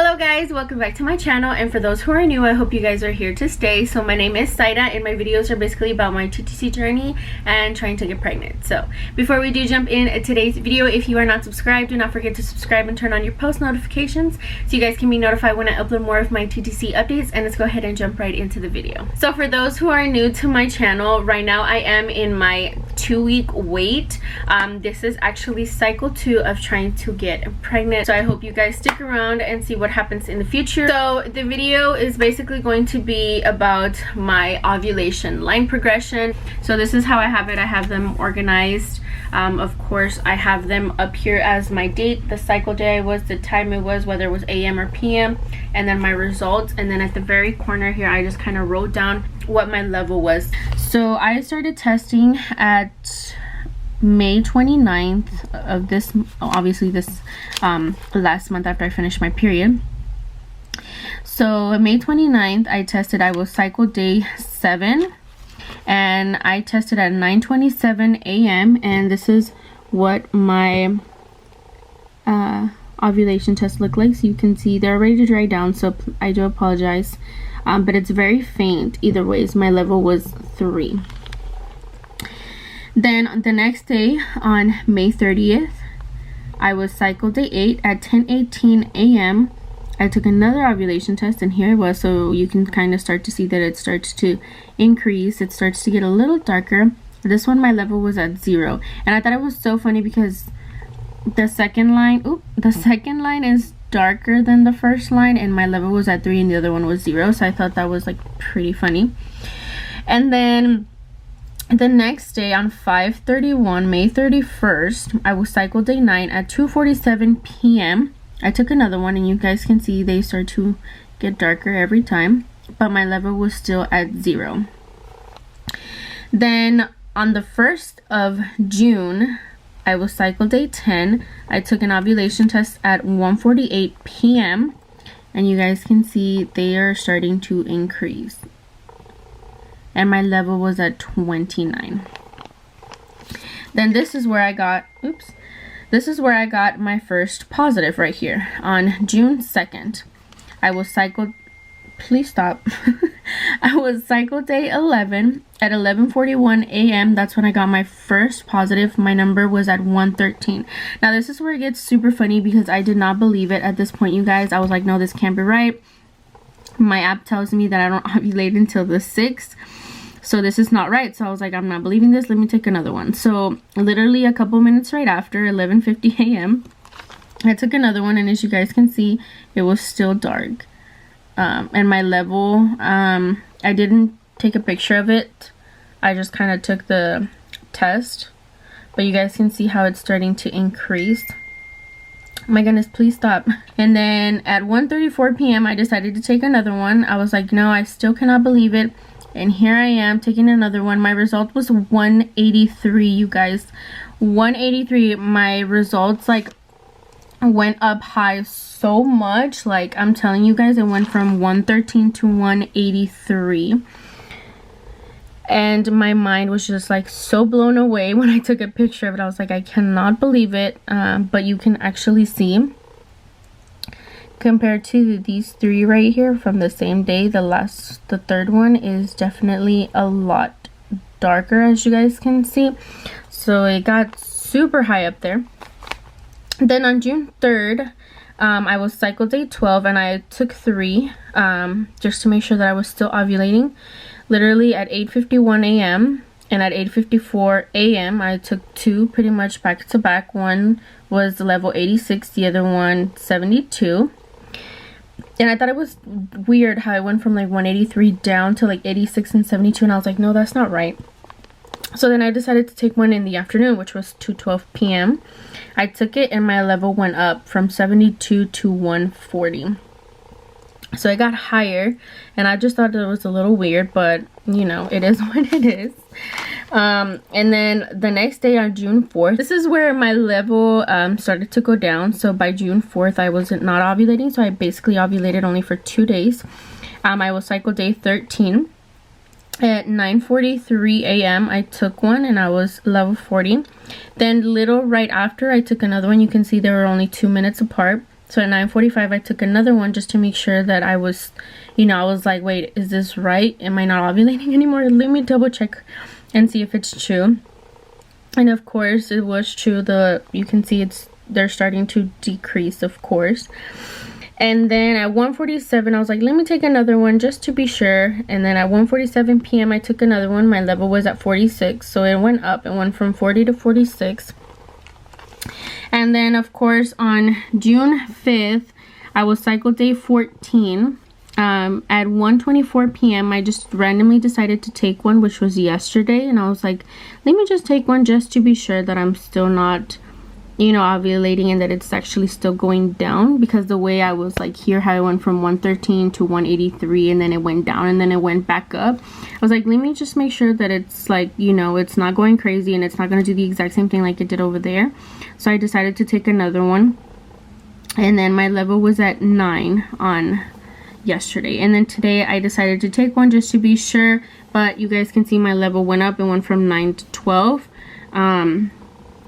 Hello guys, welcome back to my channel, and for those who are new, I hope you guys are here to stay. So my name is Saira and my videos are basically about my TTC journey and trying to get pregnant. So before we do jump in today's video, if you are not subscribed, do not forget to subscribe and turn on your post notifications so you guys can be notified when I upload more of my TTC updates. And let's go ahead and jump right into the video. So for those who are new to my channel, right now I am in my 2-week wait. This is actually cycle 2 of trying to get pregnant, so I hope you guys stick around and see what happens in the future. So the video is basically going to be about my ovulation line progression. So this is how I have it. I have them organized. Of course, I have them up here as my date, the cycle day I was, the time it was, whether it was AM or PM, and then my results. And then at the very corner here, I just kind of wrote down what my level was. So I started testing at May 29th of this, obviously this last month after I finished my period. So May 29th I tested. I was cycle day 7 and I tested at 9:27 a.m. and this is what my ovulation test looked like. So you can see they're ready to dry down, so I do apologize, but it's very faint either ways. My level was 3. Then the next day on May 30th, I was cycle day 8 at 10:18 a.m. I took another ovulation test, and here it was. So you can kind of start to see that it starts to increase. It starts to get a little darker. This one, my level was at 0. And I thought it was so funny because the second line is darker than the first line, and my level was at 3 and the other one was 0. So I thought that was like pretty funny. And then the next day on 5/31, May 31st, I was cycle day 9 at 2:47 p.m. I took another one, and you guys can see they start to get darker every time, but my level was still at 0. Then on the 1st of June, I was cycle day 10. I took an ovulation test at 1:48 p.m. and you guys can see they are starting to increase. And my level was at 29. Then this is where I got, my first positive right here on June 2nd. I was cycle, please stop. I was cycle day 11 at 11:41 a.m. That's when I got my first positive. My number was at 113. Now this is where it gets super funny because I did not believe it at this point, you guys. I was like, no, this can't be right. My app tells me that I don't ovulate until the 6th. So this is not right. So I was like, I'm not believing this. Let me take another one. So literally a couple minutes right after, 11:50 a.m. I took another one, and as you guys can see, it was still dark. And my level, I didn't take a picture of it. I just kind of took the test. But you guys can see how it's starting to increase. My goodness, please stop. And then at 1:34 p.m. I decided to take another one. I was like, no, I still cannot believe it. And here I am taking another one. My result was 183, you guys. 183. My results like went up high so much. Like, I'm telling you guys, it went from 113 to 183. And my mind was just like so blown away when I took a picture of it. I was like, I cannot believe it. But you can actually see, compared to these 3 right here from the same day, the third one is definitely a lot darker, as you guys can see. So it got super high up there. Then on June 3rd, I was cycle day 12, and I took 3 just to make sure that I was still ovulating. Literally at 8:51 a.m. and at 8:54 a.m. I took 2 pretty much back to back. One was level 86, the other one 72. And I thought it was weird how I went from like 183 down to like 86 and 72, and I was like, no, that's not right. So then I decided to take one in the afternoon, which was 2:12 p.m. I took it, and my level went up from 72 to 140. So I got higher, and I just thought it was a little weird, but you know, it is what it is. And then the next day on June 4th, this is where my level started to go down. So by June 4th, I wasn't not ovulating, so I basically ovulated only for 2 days. I was cycle day 13. At 9:43 a.m. I took one, and I was level 40. Then little right after, I took another one. You can see they were only 2 minutes apart. So at 9:45 I took another one just to make sure that I was, you know, I was like, wait, is this right? Am I not ovulating anymore? Let me double check and see if it's true. And of course it was true. You can see they're starting to decrease, of course. And then at 1:47 I was like, let me take another one just to be sure. And then at 1:47 p.m. I took another one. My level was at 46, so it went up. It went from 40 to 46. And then of course on June 5th I was cycle day 14. At 1:24 p.m. I just randomly decided to take one, which was yesterday, and I was like, let me just take one just to be sure that I'm still not, you know, ovulating and that it's actually still going down, because the way I was like here, how I went from 113 to 183 and then it went down and then it went back up. I was like, let me just make sure that it's like, you know, it's not going crazy and it's not going to do the exact same thing like it did over there. So I decided to take another one, and then my level was at 9 on yesterday. And then today I decided to take one just to be sure, but you guys can see my level went up. It went from 9 to 12.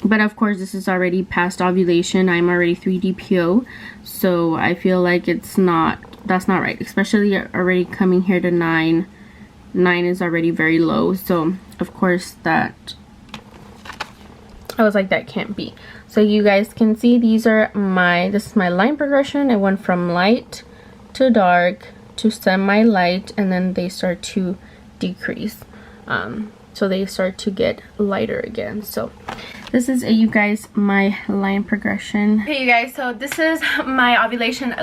But of course this is already past ovulation. I'm already 3 DPO, so I feel like that's not right, especially already coming here to 9 is already very low. So of course that I was like, that can't be. So you guys can see this is my line progression. It went from light to dark to semi-light, and then they start to decrease. So they start to get lighter again. So this is you guys, my line progression. Okay you guys, so this is my ovulation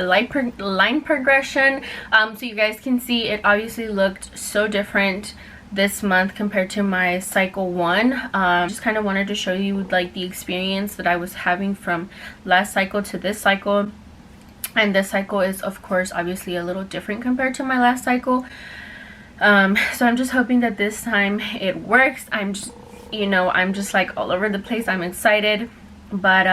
line progression. So you guys can see it obviously looked so different this month compared to my cycle 1. Just kind of wanted to show you like the experience that I was having from last cycle to this cycle. And this cycle is of course obviously a little different compared to my last cycle. So I'm just hoping that this time it works. I'm just, you know, I'm just like all over the place. I'm excited, but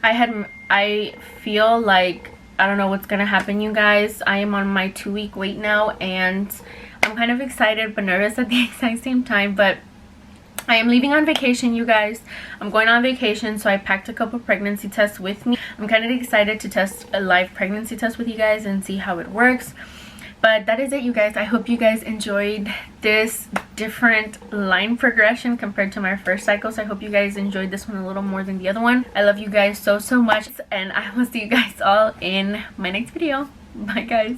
I feel like I don't know what's gonna happen, you guys. I am on my 2-week wait now, and I'm kind of excited but nervous at the exact same time. But I am leaving on vacation, you guys. I'm going on vacation, so I packed a couple pregnancy tests with me. I'm kind of excited to test a live pregnancy test with you guys and see how it works. But that is it, you guys. I hope you guys enjoyed this different line progression compared to my first cycle. So I hope you guys enjoyed this one a little more than the other one. I love you guys so much, and I will see you guys all in my next video. Bye guys.